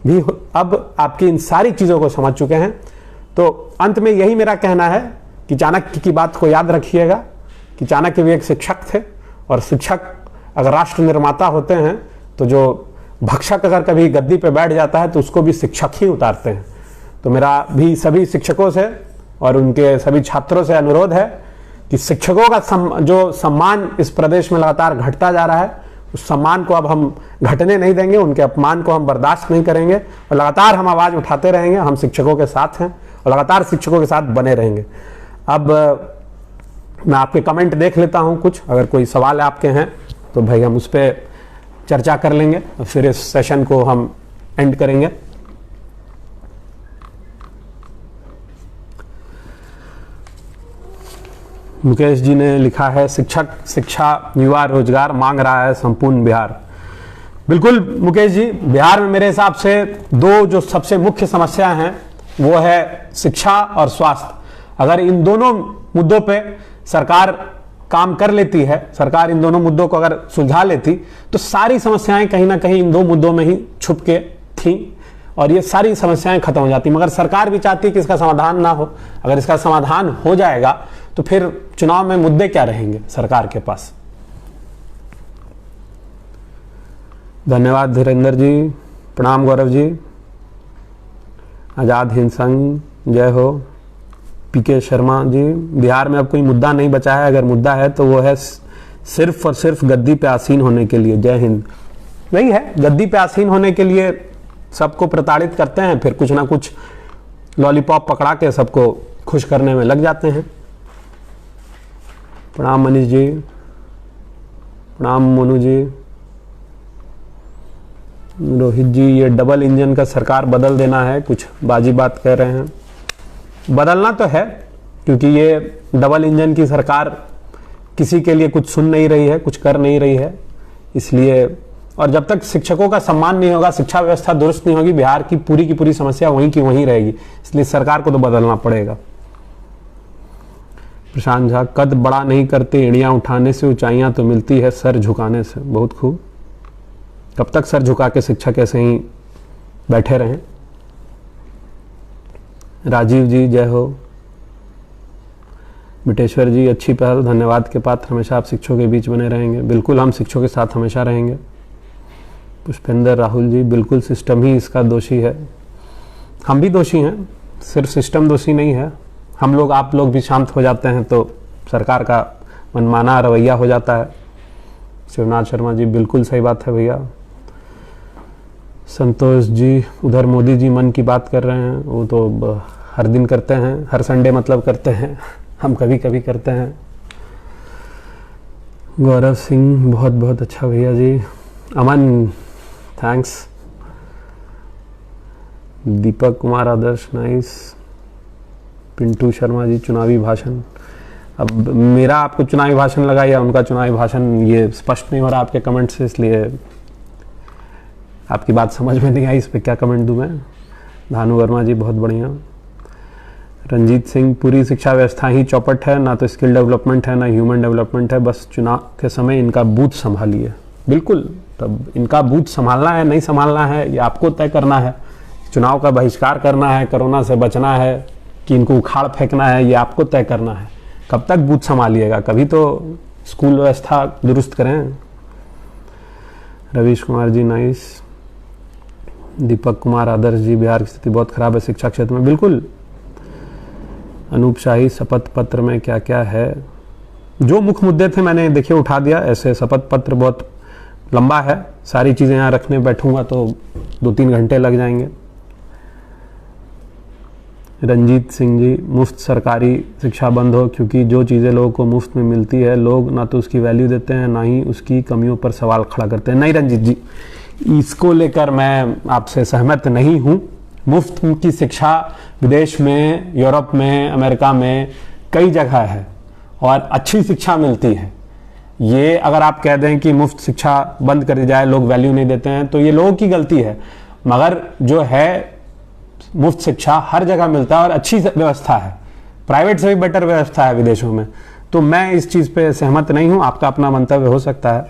भी अब आपकी इन सारी चीजों को समझ चुके हैं। तो अंत में यही मेरा कहना है कि चाणक्य की बात को याद रखिएगा कि चाणक्य भी एक शिक्षक थे, और शिक्षक अगर राष्ट्र निर्माता होते हैं तो जो भक्षक अगर कभी गद्दी पे बैठ जाता है तो उसको भी शिक्षक ही उतारते हैं। तो मेरा भी सभी शिक्षकों से और उनके सभी छात्रों से अनुरोध है कि शिक्षकों का जो सम्मान इस प्रदेश में लगातार घटता जा रहा है, उस सम्मान को अब हम घटने नहीं देंगे, उनके अपमान को हम बर्दाश्त नहीं करेंगे और लगातार हम आवाज उठाते रहेंगे। हम शिक्षकों के साथ हैं और लगातार शिक्षकों के साथ बने रहेंगे। अब मैं आपके कमेंट देख लेता हूं कुछ, अगर कोई सवाल आपके हैं तो भाई हम उस पर चर्चा कर लेंगे और फिर इस सेशन को हम एंड करेंगे। मुकेश जी ने लिखा है, शिक्षक शिक्षा युवा रोजगार मांग रहा है संपूर्ण बिहार। बिल्कुल मुकेश जी, बिहार में मेरे हिसाब से दो जो सबसे मुख्य समस्या हैं वो है शिक्षा और स्वास्थ्य। अगर इन दोनों मुद्दों पे सरकार काम कर लेती है, सरकार इन दोनों मुद्दों को अगर सुलझा लेती तो सारी समस्याएं कहीं ना कहीं इन दो मुद्दों में ही छुप के थी और ये सारी समस्याएं खत्म हो जाती। मगर सरकार भी चाहती है कि इसका समाधान ना हो। अगर इसका समाधान हो जाएगा तो फिर चुनाव में मुद्दे क्या रहेंगे सरकार के पास। धन्यवाद धीरेन्द्र जी, प्रणाम गौरव जी। आजाद हिंद संघ, जय हो। पीके शर्मा जी, बिहार में अब कोई मुद्दा नहीं बचा है, अगर मुद्दा है तो वो है सिर्फ और सिर्फ गद्दी पे आसीन होने के लिए। जय हिंद। वही है, गद्दी पे आसीन होने के लिए सबको प्रताड़ित करते हैं, फिर कुछ ना कुछ लॉलीपॉप पकड़ा के सबको खुश करने में लग जाते हैं। प्रणाम मनीष जी, प्रणाम मोनू जी। रोहित जी, ये डबल इंजन का सरकार बदल देना है, कुछ बाजी बात कह रहे हैं। बदलना तो है, क्योंकि ये डबल इंजन की सरकार किसी के लिए कुछ सुन नहीं रही है, कुछ कर नहीं रही है, इसलिए। और जब तक शिक्षकों का सम्मान नहीं होगा, शिक्षा व्यवस्था दुरुस्त नहीं होगी, बिहार की पूरी समस्या वहीं की वहीं रहेगी। इसलिए सरकार को तो बदलना पड़ेगा। प्रशांत झा, कद बड़ा नहीं करते, एड़ियां उठाने से ऊंचाइयां तो मिलती है सर झुकाने से। बहुत खूब। कब तक सर झुका के शिक्षक ऐसे ही बैठे रहें। राजीव जी, जय हो। बिटेश्वर जी, अच्छी पहल, धन्यवाद के पात्र। हमेशा आप शिक्षकों के बीच बने रहेंगे। बिल्कुल, हम शिक्षकों के साथ हमेशा रहेंगे। पुष्पेंद्र राहुल जी, बिल्कुल सिस्टम ही इसका दोषी है। हम भी दोषी हैं, सिर्फ सिस्टम दोषी नहीं है। हम लोग, आप लोग भी शांत हो जाते हैं तो सरकार का मनमाना रवैया हो जाता है। शिवनाथ शर्मा जी, बिल्कुल सही बात है भैया। संतोष जी, उधर मोदी जी मन की बात कर रहे हैं, वो तो हर दिन करते हैं, हर संडे मतलब करते हैं, हम कभी कभी करते हैं। गौरव सिंह, बहुत बहुत अच्छा भैया जी। अमन, थैंक्स। दीपक कुमार आदर्श, नाइस। पिंटू शर्मा जी, चुनावी भाषण। अब मेरा आपको चुनावी भाषण लगा या उनका चुनावी भाषण, ये स्पष्ट नहीं हो रहा आपके कमेंट से, इसलिए आपकी बात समझ में नहीं आई, इस पर क्या कमेंट दूं मैं। भानु वर्मा जी, बहुत बढ़िया। रंजीत सिंह, पूरी शिक्षा व्यवस्था ही चौपट है, ना तो स्किल डेवलपमेंट है ना ह्यूमन डेवलपमेंट है, बस चुनाव के समय इनका बूथ संभालिए। बिल्कुल, तब इनका बूथ संभालना है नहीं संभालना है ये आपको तय करना है। चुनाव का बहिष्कार करना है, कोरोना से बचना है कि इनको उखाड़ फेंकना है, ये आपको तय करना है। कब तक बूथ संभालिएगा, कभी तो स्कूल व्यवस्था दुरुस्त करें। रवीश कुमार जी, नाइस। दीपक कुमार आदर्श जी, बिहार की स्थिति बहुत खराब है शिक्षा क्षेत्र में। बिल्कुल। अनूप शाही, शपथ पत्र में क्या क्या है। जो मुख्य मुद्दे थे मैंने देखिए उठा दिया। ऐसे शपथ पत्र बहुत लंबा है, सारी चीजें यहाँ रखने बैठूंगा तो 2-3 घंटे लग जाएंगे। रंजीत सिंह जी, मुफ्त सरकारी शिक्षा बंद हो, क्योंकि जो चीज़ें लोगों को मुफ्त में मिलती है लोग ना तो उसकी वैल्यू देते हैं ना ही उसकी कमियों पर सवाल खड़ा करते हैं। नहीं रंजीत जी, इसको लेकर मैं आपसे सहमत नहीं हूँ। मुफ्त की शिक्षा विदेश में, यूरोप में, अमेरिका में कई जगह है और अच्छी शिक्षा मिलती है। ये अगर आप कह दें कि मुफ्त शिक्षा बंद कर दी जाए, लोग वैल्यू नहीं देते हैं, तो ये लोगों की गलती है। मगर जो है मुफ्त शिक्षा हर जगह मिलता है और अच्छी व्यवस्था है, प्राइवेट से भी बेटर व्यवस्था है विदेशों में। तो मैं इस चीज़ पे सहमत नहीं हूँ, आपका अपना मंतव्य हो सकता है।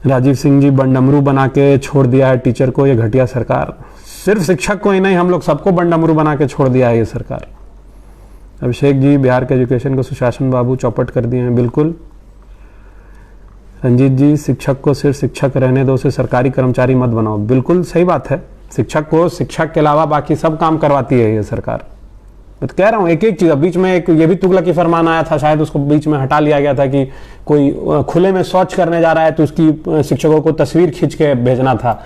राजीव सिंह जी, बंडमरू बना के छोड़ दिया है टीचर को ये घटिया सरकार। सिर्फ शिक्षक को ही नहीं, हम लोग सबको बंडमरू बना के छोड़ दिया है ये सरकार। अभिषेक जी, बिहार के एजुकेशन को सुशासन बाबू चौपट कर दिए हैं। बिल्कुल। रंजीत जी, शिक्षक को सिर्फ शिक्षक रहने दो, उसे सरकारी कर्मचारी मत बनाओ। बिल्कुल सही बात है, शिक्षक को शिक्षक के अलावा बाकी सब काम करवाती है ये सरकार। मैं तो कह रहा हूँ एक एक चीज। बीच में एक ये भी तुगलकी फरमान आया था, शायद उसको बीच में हटा लिया गया था कि कोई खुले में शौच करने जा रहा है तो उसकी शिक्षकों को तस्वीर खींच के भेजना था।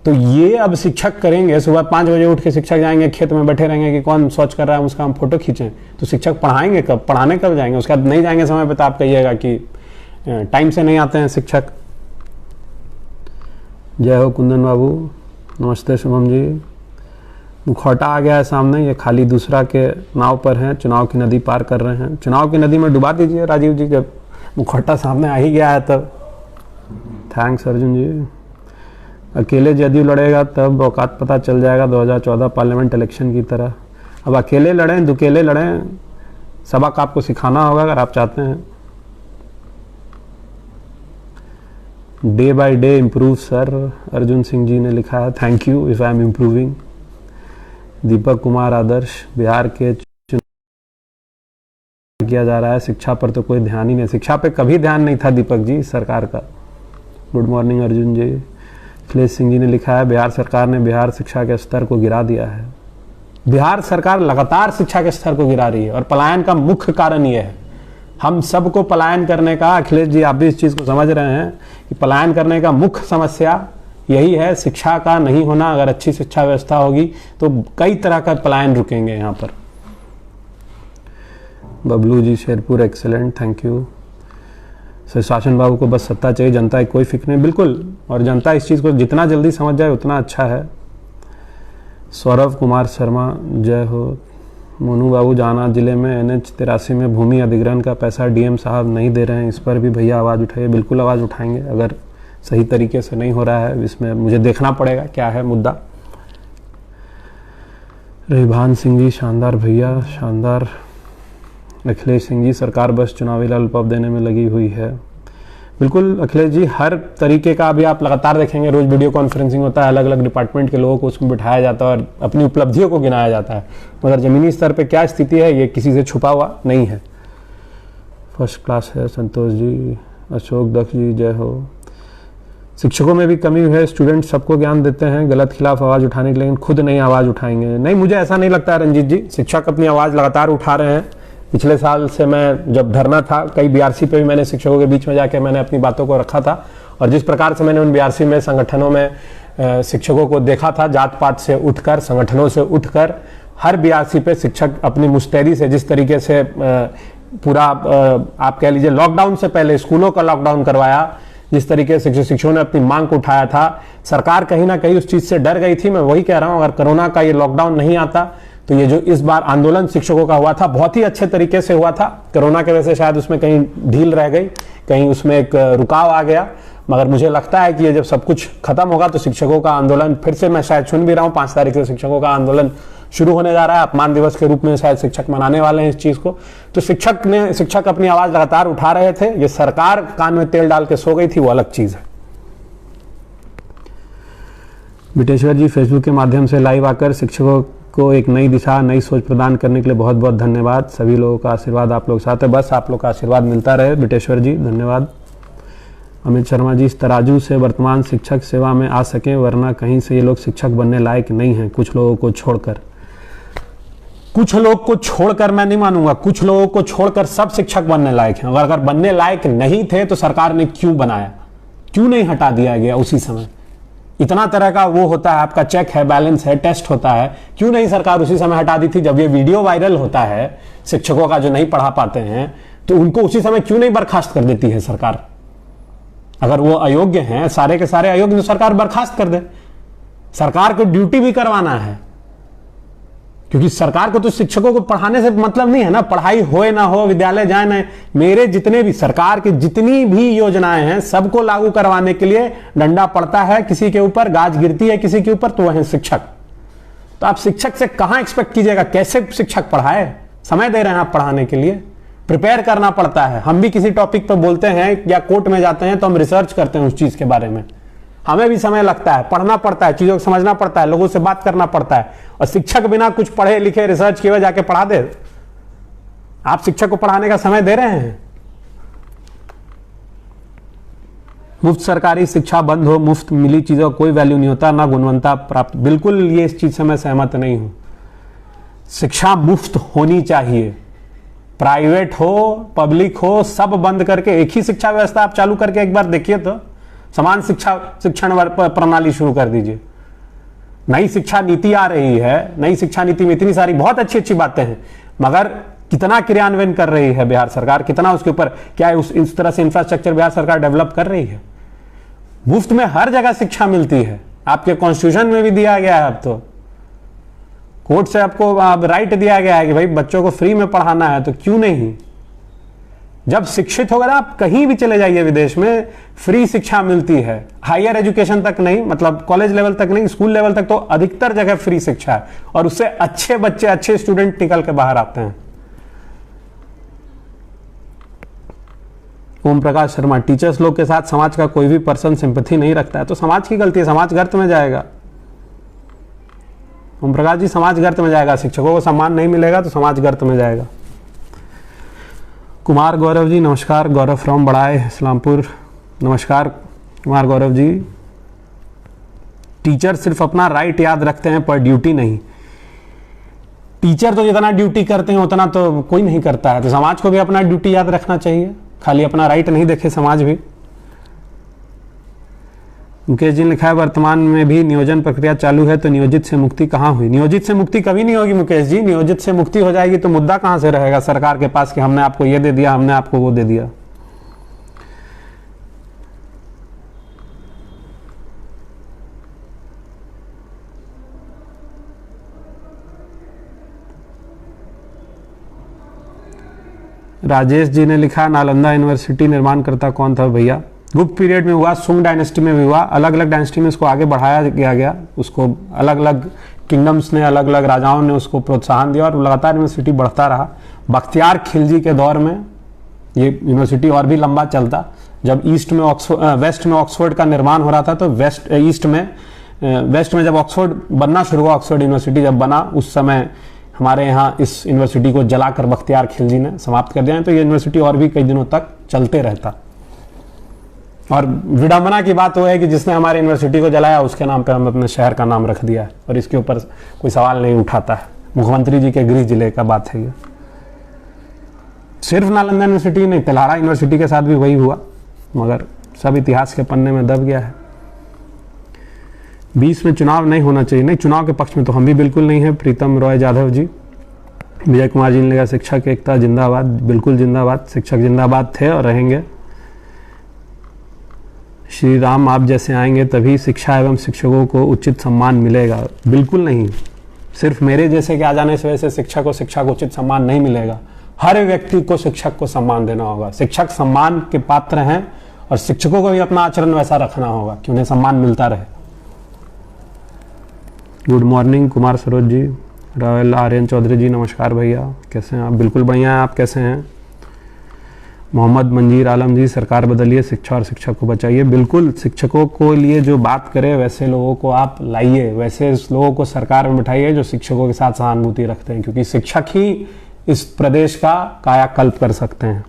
तो ये अब शिक्षक करेंगे, सुबह 5 बजे उठ के शिक्षक जाएंगे, खेत में बैठे रहेंगे कि कौन शौच कर रहा है उसका हम फोटो खींचें। तो शिक्षक पढ़ाएंगे कब, पढ़ाने कब जाएंगे? उसके बाद नहीं जाएंगे समय पर तो आप कहिएगा कि टाइम से नहीं आते हैं शिक्षक। जय हो कुंदन बाबू, नमस्ते शुभम जी। मुखौटा आ गया है सामने, ये खाली दूसरा के नाव पर हैं, चुनाव की नदी पार कर रहे हैं। चुनाव की नदी में डुबा दीजिए राजीव जी, जब मुखौटा सामने आ ही गया है तब। थैंक्स अर्जुन जी। अकेले जदयू लड़ेगा तब औकात पता चल जाएगा 2014 पार्लियामेंट इलेक्शन की तरह। अब अकेले लड़ें दुकेले लड़ें, सबक आपको सिखाना होगा अगर आप चाहते हैं। Day by day improve sir, Arjun Singh ji ने लिखा है। Thank you, if I am improving. Deepak Kumar Adarsh, Bihar के किया जा रहा है, शिक्षा पर तो कोई ध्यान ही नहीं। शिक्षा पे कभी ध्यान नहीं था दीपक जी सरकार का। गुड मॉर्निंग अर्जुन जी। अखिलेश सिंह जी ने लिखा है, बिहार सरकार ने बिहार शिक्षा के स्तर को गिरा दिया है। बिहार सरकार लगातार शिक्षा के स्तर को गिरा रही है और पलायन का मुख्य कारण यह है। हम सबको पलायन करने का, अखिलेश जी आप भी इस चीज को समझ रहे हैं कि पलायन करने का मुख्य समस्या यही है, शिक्षा का नहीं होना। अगर अच्छी शिक्षा व्यवस्था होगी तो कई तरह का पलायन रुकेंगे यहाँ पर। Bablu ji Sherpur, excellent, thank you. शासन बाबू को बस सत्ता चाहिए, जनता की कोई फिक्र नहीं। बिल्कुल, और जनता इस चीज़ को जितना जल्दी समझ जाए उतना अच्छा है। सौरभ कुमार शर्मा, जय हो। मोनू बाबू, जाना जिले में NH 83 में भूमि अधिग्रहण का पैसा DM साहब नहीं दे रहे हैं, इस पर भी भैया आवाज़ उठाइए। बिल्कुल आवाज़ उठाएंगे, अगर सही तरीके से नहीं हो रहा है, इसमें मुझे देखना पड़ेगा क्या है मुद्दा। रिभान सिंह जी, शानदार भैया, शानदार। अखिलेश सिंह जी, सरकार बस चुनावी लॉलीपॉप देने में लगी हुई है। बिल्कुल अखिलेश जी, हर तरीके का अभी आप लगातार देखेंगे, रोज वीडियो कॉन्फ्रेंसिंग होता है, अलग अलग डिपार्टमेंट के लोगों को उसमें बिठाया जाता है और अपनी उपलब्धियों को गिनाया जाता है। मगर जमीनी स्तर पे क्या स्थिति है ये किसी से छुपा हुआ नहीं है। फर्स्ट क्लास है संतोष जी। अशोक दक्ष जी, जय हो। शिक्षकों में भी कमी है, स्टूडेंट सबको ज्ञान देते हैं गलत खिलाफ आवाज़ उठाने के, लेकिन खुद नहीं आवाज़ उठाएंगे। नहीं, मुझे ऐसा नहीं लगता रंजीत जी, शिक्षक अपनी आवाज़ लगातार उठा रहे हैं। पिछले साल से मैं जब धरना था, कई BRC पे भी मैंने शिक्षकों के बीच में जाके मैंने अपनी बातों को रखा था और जिस प्रकार से मैंने उन BRC में संगठनों में शिक्षकों को देखा था, जात पात से उठकर, संगठनों से उठकर, हर BRC पे शिक्षक अपनी मुस्तैदी से जिस तरीके से पूरा आप कह लीजिए लॉकडाउन से पहले स्कूलों का लॉकडाउन करवाया, जिस तरीके से शिक्षकों ने अपनी मांग को उठाया था, सरकार कहीं ना कहीं उस चीज से डर गई थी। मैं वही कह रहा हूं, अगर कोरोना का ये लॉकडाउन नहीं आता तो ये जो इस बार आंदोलन शिक्षकों का हुआ था बहुत ही अच्छे तरीके से हुआ था। कोरोना की वजह से शायद उसमें कहीं ढील रह गई, कहीं उसमें एक रुकाव आ गया, मगर मुझे लगता है कि ये जब सब कुछ खत्म होगा तो शिक्षकों का आंदोलन फिर से, मैं शायद सुन भी रहा हूँ 5 तारीख से शिक्षकों का आंदोलन शुरू होने जा रहा है। अपमान दिवस के रूप में शायद शिक्षक मनाने वाले हैं इस चीज को। तो शिक्षक अपनी आवाज लगातार उठा रहे थे, ये सरकार कान में तेल डाल के सो गई थी, वो अलग चीज है। बिटेश्वर जी, फेसबुक के माध्यम से लाइव आकर शिक्षकों को एक नई दिशा, नई सोच प्रदान करने के लिए बहुत बहुत धन्यवाद। सभी लोगों का आशीर्वाद आप लोग साथ है, बस आप लोग का आशीर्वाद मिलता रहे। बिटेश्वर जी धन्यवाद। अमित शर्मा जी, इस तराजू से वर्तमान शिक्षक सेवा में आ सकें, वरना कहीं से ये लोग शिक्षक बनने लायक नहीं हैं, कुछ लोगों को छोड़कर। कुछ लोग को छोड़कर मैं नहीं मानूंगा, कुछ लोगों को छोड़कर सब शिक्षक बनने लायक हैं। अगर बनने लायक नहीं थे तो सरकार ने क्यों बनाया, क्यों नहीं हटा दिया गया उसी समय? इतना तरह का वो होता है, आपका चेक है, बैलेंस है, टेस्ट होता है, क्यों नहीं सरकार उसी समय हटा दी थी? जब ये वीडियो वायरल होता है शिक्षकों का जो नहीं पढ़ा पाते हैं, तो उनको उसी समय क्यों नहीं बर्खास्त कर देती है सरकार? अगर वो अयोग्य हैं, सारे के सारे अयोग्य, तो सरकार बर्खास्त कर दे। सरकार को ड्यूटी भी करवाना है, क्योंकि सरकार को तो शिक्षकों को पढ़ाने से मतलब नहीं है ना, पढ़ाई होए ना हो, विद्यालय जाए ना, मेरे जितने भी सरकार की जितनी भी योजनाएं हैं सबको लागू करवाने के लिए डंडा पड़ता है किसी के ऊपर, गाज गिरती है किसी के ऊपर, तो वह है शिक्षक। तो आप शिक्षक से कहां एक्सपेक्ट कीजिएगा? कैसे शिक्षक पढ़ाए? समय दे रहे हैं आप पढ़ाने के लिए, प्रिपेयर करना पड़ता है। हम भी किसी टॉपिक पर बोलते हैं या कोर्ट में जाते हैं तो हम रिसर्च करते हैं उस चीज के बारे में, हमें भी समय लगता है, पढ़ना पड़ता है, चीजों को समझना पड़ता है, लोगों से बात करना पड़ता है। और शिक्षक बिना कुछ पढ़े लिखे रिसर्च किए हुए जाके पढ़ा दे? आप शिक्षक को पढ़ाने का समय दे रहे हैं? मुफ्त सरकारी शिक्षा बंद हो, मुफ्त मिली चीजों का कोई वैल्यू नहीं होता, ना गुणवत्ता प्राप्त। बिल्कुल ये इस चीज से मैं सहमत नहीं हूं। शिक्षा मुफ्त होनी चाहिए, प्राइवेट हो पब्लिक हो, सब बंद करके एक ही शिक्षा व्यवस्था आप चालू करके एक बार देखिए तो, समान शिक्षण प्रणाली शुरू कर दीजिए। नई शिक्षा नीति आ रही है, नई शिक्षा नीति में इतनी सारी बहुत अच्छी अच्छी बातें हैं, मगर कितना क्रियान्वयन कर रही है बिहार सरकार? कितना उसके ऊपर क्या है, इस तरह से इंफ्रास्ट्रक्चर बिहार सरकार डेवलप कर रही है? मुफ्त में हर जगह शिक्षा मिलती है, आपके कॉन्स्टिट्यूशन में भी दिया गया है। अब तो कोर्ट से आपको राइट दिया गया है कि भाई बच्चों को फ्री में पढ़ाना है, तो क्यों नहीं? जब शिक्षित होगा ना, आप कहीं भी चले जाइए विदेश में, फ्री शिक्षा मिलती है। हायर एजुकेशन तक नहीं, मतलब कॉलेज लेवल तक नहीं, स्कूल लेवल तक तो अधिकतर जगह फ्री शिक्षा है, और उससे अच्छे बच्चे, अच्छे स्टूडेंट निकल के बाहर आते हैं। ओम प्रकाश शर्मा, टीचर्स लोग के साथ समाज का कोई भी पर्सन सिंपैथी नहीं रखता है तो समाज की गलती है, समाज गर्त में जाएगा। ओम प्रकाश जी, समाज गर्त में जाएगा, शिक्षकों को सम्मान नहीं मिलेगा तो समाज गर्त में जाएगा। कुमार गौरव जी नमस्कार, गौरव फ्रॉम बड़ाए इस्लामपुर, नमस्कार कुमार गौरव जी। टीचर सिर्फ अपना राइट याद रखते हैं पर ड्यूटी नहीं। टीचर तो जितना ड्यूटी करते हैं उतना तो कोई नहीं करता है, तो समाज को भी अपना ड्यूटी याद रखना चाहिए, खाली अपना राइट नहीं देखे समाज भी। मुकेश जी ने लिखा है वर्तमान में भी नियोजन प्रक्रिया चालू है तो नियोजित से मुक्ति कहां हुई? नियोजित से मुक्ति कभी नहीं होगी मुकेश जी। नियोजित से मुक्ति हो जाएगी तो मुद्दा कहां से रहेगा सरकार के पास कि हमने आपको ये दे दिया, हमने आपको वो दे दिया। राजेश जी ने लिखा नालंदा यूनिवर्सिटी निर्माणकर्ता कौन था भैया? गुप्त पीरियड में हुआ, सुंग डायनेस्टी में भी हुआ, अलग अलग डायनेस्टी में इसको आगे बढ़ाया गया, उसको अलग अलग किंगडम्स ने, अलग अलग राजाओं ने उसको प्रोत्साहन दिया और लगातार यूनिवर्सिटी बढ़ता रहा। बख्तियार खिलजी के दौर में ये यूनिवर्सिटी और भी लंबा चलता। जब वेस्ट में ऑक्सफोर्ड का निर्माण हो रहा था तो वेस्ट में जब ऑक्सफोर्ड बनना शुरू हुआ, ऑक्सफोर्ड यूनिवर्सिटी जब बना, उस समय हमारे यहाँ इस यूनिवर्सिटी को जलाकर बख्तियार खिलजी ने समाप्त कर दिया। तो ये यूनिवर्सिटी और भी कई दिनों तक चलते रहता। और विडंबना की बात वो है कि जिसने हमारी यूनिवर्सिटी को जलाया उसके नाम पे हम अपने शहर का नाम रख दिया है और इसके ऊपर कोई सवाल नहीं उठाता है। मुख्यमंत्री जी के गृह जिले का बात है ये। सिर्फ नालंदा यूनिवर्सिटी नहीं, तेल्हारा यूनिवर्सिटी के साथ भी वही हुआ, मगर सब इतिहास के पन्ने में दब गया है। 20 में चुनाव नहीं होना चाहिए। नहीं, चुनाव के पक्ष में तो हम भी बिल्कुल नहीं है। प्रीतम रॉय जाधव जी, विजय कुमार जी ने लिखा शिक्षक एकता जिंदाबाद। बिल्कुल जिंदाबाद, शिक्षक जिंदाबाद थे और रहेंगे। श्री राम, आप जैसे आएंगे तभी शिक्षा एवं शिक्षकों को उचित सम्मान मिलेगा। बिल्कुल नहीं, सिर्फ मेरे जैसे के आ जाने से वैसे शिक्षक को शिक्षा को उचित सम्मान नहीं मिलेगा। हर व्यक्ति को शिक्षक को सम्मान देना होगा। शिक्षक सम्मान के पात्र हैं और शिक्षकों को भी अपना आचरण वैसा रखना होगा कि उन्हें सम्मान मिलता रहे। Good morning Kumar Saroj ji. Royal Aryan Chaudhary जी नमस्कार भैया, कैसे हैं आप? बिल्कुल बढ़िया हैं, आप कैसे हैं? मोहम्मद मंजीर आलम जी, सरकार बदलिए, शिक्षा और शिक्षक को बचाइए। बिल्कुल, शिक्षकों को लिए जो बात करे वैसे लोगों को आप लाइए, वैसे लोगों को सरकार में बिठाइए जो शिक्षकों के साथ सहानुभूति रखते हैं, क्योंकि शिक्षक ही इस प्रदेश का कायाकल्प कर सकते हैं।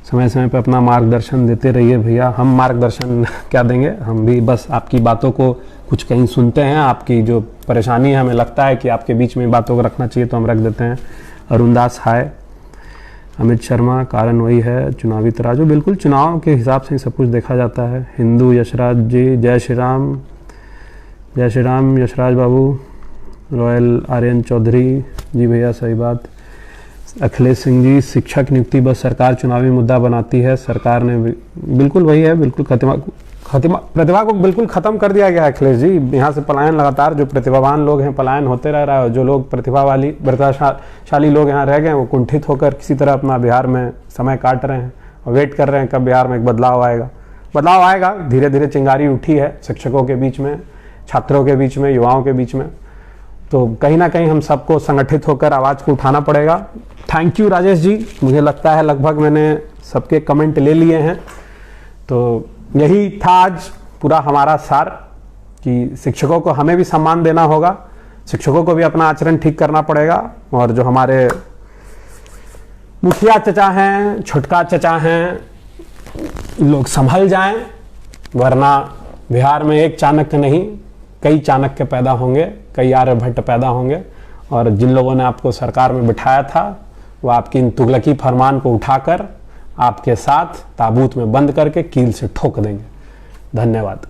समय समय पर अपना मार्गदर्शन देते रहिए भैया। हम मार्गदर्शन क्या देंगे, हम भी बस आपकी बातों को कुछ कहीं सुनते हैं, आपकी जो परेशानी है हमें लगता है कि आपके बीच में बातों को रखना चाहिए तो हम रख देते हैं। अरुण दास हाय। अमित शर्मा, कारण वही है चुनावी तराजू। बिल्कुल चुनाव के हिसाब से ही सब कुछ देखा जाता है। हिंदू यशराज जी, जय श्री राम, जय श्री राम यशराज बाबू। रॉयल आर्यन चौधरी जी, भैया सही बात। अखिलेश सिंह जी, शिक्षक नियुक्ति बस सरकार चुनावी मुद्दा बनाती है, सरकार ने बिल्कुल वही है, बिल्कुल प्रतिभा को बिल्कुल खत्म कर दिया गया है अखिलेश जी। यहाँ से पलायन लगातार, जो प्रतिभावान लोग हैं पलायन होते रह रहा है, जो लोग प्रतिभाशाली लोग यहाँ रह गए वो कुंठित होकर किसी तरह अपना बिहार में समय काट रहे हैं और वेट कर रहे हैं कब बिहार में एक बदलाव आएगा। बदलाव आएगा, धीरे धीरे चिंगारी उठी है शिक्षकों के बीच में, छात्रों के बीच में, युवाओं के बीच में। तो कहीं ना कहीं हम सबको संगठित होकर आवाज़ को उठाना पड़ेगा। थैंक यू राजेश जी, मुझे लगता है लगभग मैंने सबके कमेंट ले लिए हैं। तो यही था आज पूरा हमारा सार कि शिक्षकों को हमें भी सम्मान देना होगा, शिक्षकों को भी अपना आचरण ठीक करना पड़ेगा, और जो हमारे मुखिया चचा हैं, छुटका चचा हैं, लोग संभल जाएं, वरना बिहार में एक चाणक्य नहीं कई चाणक्य पैदा होंगे, कई आर्यभट्ट पैदा होंगे, और जिन लोगों ने आपको सरकार में बिठाया था वो आपकी इन तुगलकी फरमान को उठाकर आपके साथ ताबूत में बंद करके कील से ठोक देंगे। धन्यवाद।